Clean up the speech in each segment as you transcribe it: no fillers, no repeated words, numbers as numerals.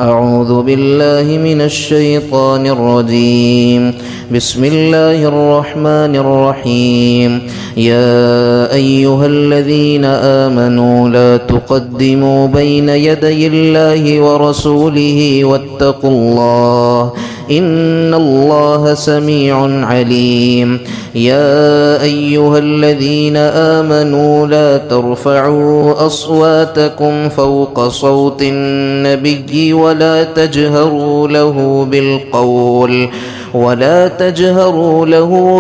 أعوذ بالله من الشيطان الرجيم. بسم الله الرحمن الرحيم. يا أيها الذين آمنوا لا تقدموا بين يدي الله ورسوله واتقوا الله إن الله سميع عليم. يا أيها الذين آمنوا لا ترفعوا أصواتكم فوق صوت النبي ولا تجهروا له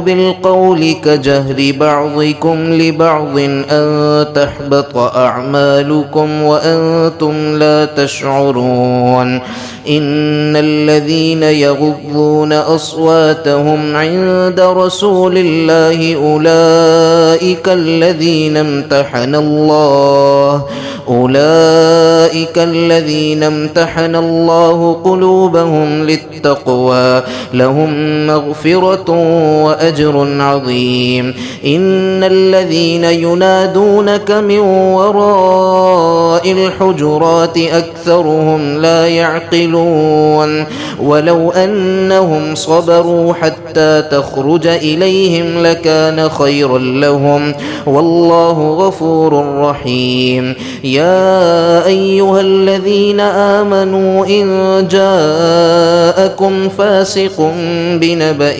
بالقول كجهر بعضكم لبعض أن تحبط أعمالكم وأنتم لا تشعرون. إن الذين يغضون أصواتهم عند رسول الله أولئك الذين امتحن الله قلوبهم للتقوى لهم مغفرة وأجر عظيم. إن الذين ينادونك من وراء الحجرات أكثرهم لا يعقلون ولو أنهم صبروا حتى تخرج إليهم لكان خيرا لهم والله غفور رحيم. يا أيها الذين آمنوا إن جاءكم فاسق بنبأ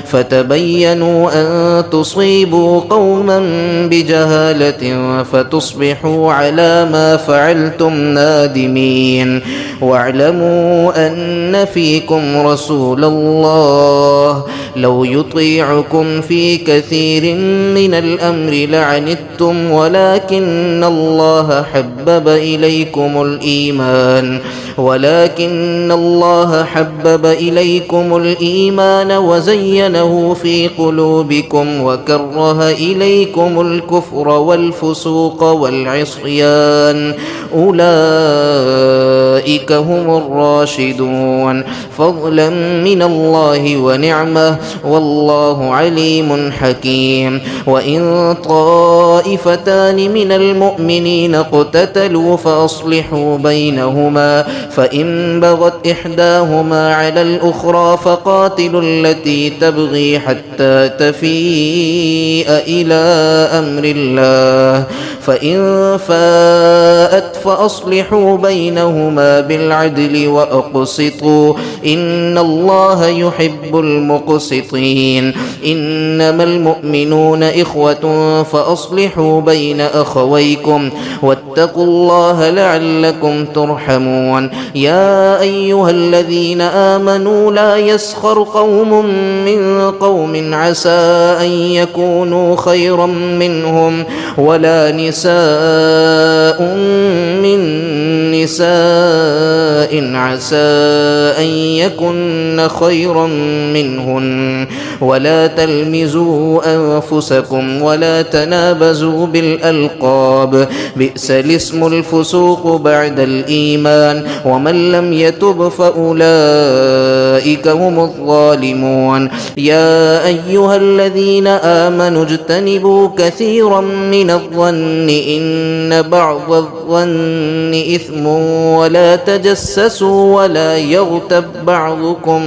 فتبينوا أن تصيبوا قوما بجهالة فتصبحوا على ما فعلتم نادمين. واعلموا أن فيكم رسول الله لو يطيعكم في كثير من الأمر لعنتم ولكن الله حبب إليكم الإيمان وزينه في قلوبكم وكره إليكم الكفر والفسوق والعصيان أولئك هم الراشدون فضلا من الله ونعمة والله عليم حكيم. وإن طائفتان من المؤمنين اقتتلوا فأصلحوا بينهما فإن بغت إحداهما على الأخرى فقاتلوا التي تبغي حتى تفيء إلى أمر الله فإن فاءت فأصلحوا بينهما بالعدل وأقسطوا إن الله يحب المقسطين. إنما المؤمنون إخوة فأصلحوا بين أخويكم واتقوا الله لعلكم ترحمون. يا أيها الذين آمنوا لا يسخر قوم من قوم عسى أن يكونوا خيرا منهم ولا نساء من نساء عسى أن يكن خيرا منهن ولا تلمزوا أنفسكم ولا تنابزوا بالألقاب بئس الاسم الفسوق بعد الإيمان ومن لم يتب فأولئك هم الظالمون. يا أيها الذين آمنوا اجتنبوا كثيرا من الظن إن بعض الظن إثم ولا تجسسوا ولا يغتب بعضكم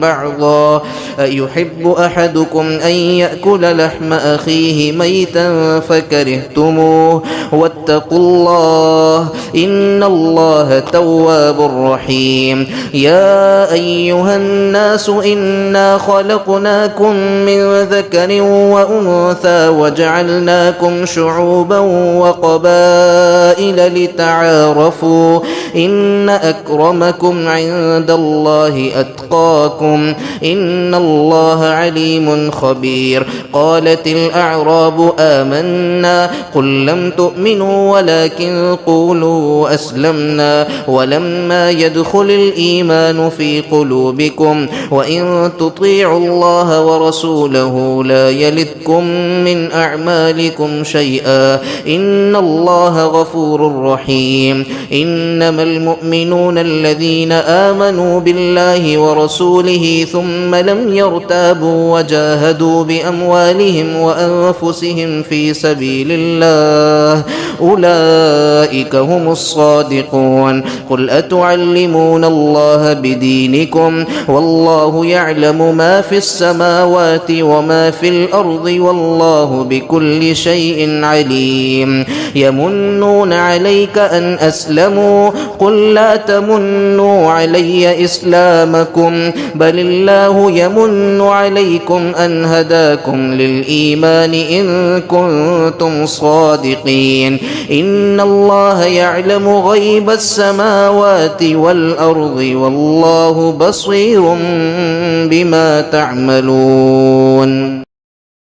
بعضا أيحب أحدكم أن يأكل لحم أخيه ميتا فكرهتموه واتقوا الله إن الله تواب رحيم. يا أيها الناس إنا خلقناكم من ذكر وأنثى وجعلناكم شعوبا وقبائل لتعارفوا إن أكرمكم عند الله أتقاكم إن الله عليم خبير. قالت الأعراب آمنا قل لم تؤمنوا ولكن قولوا أسلمنا ولما يدخل الإيمان في قلوبكم وإن تطيعوا الله ورسوله لا يلتكم من أعمالكم شيئا إن الله غفور رحيم. إنما المؤمنون الذين آمنوا بالله ورسوله ثم لم يرتابوا وجاهدوا بأموالهم وأنفسهم في سبيل الله أولئك هم الصادقون قل أتعلمون الله بدينكم والله يعلم ما في السماوات وما في الأرض والله بكل شيء عليم يمنون عليك أن أسلموا قل لا تمنوا علي إسلامكم بل الله يمن عليكم أن هداكم للإيمان إن كنتم صادقين إن الله يعلم غيب السماوات والأرض والله بصير بما تعملون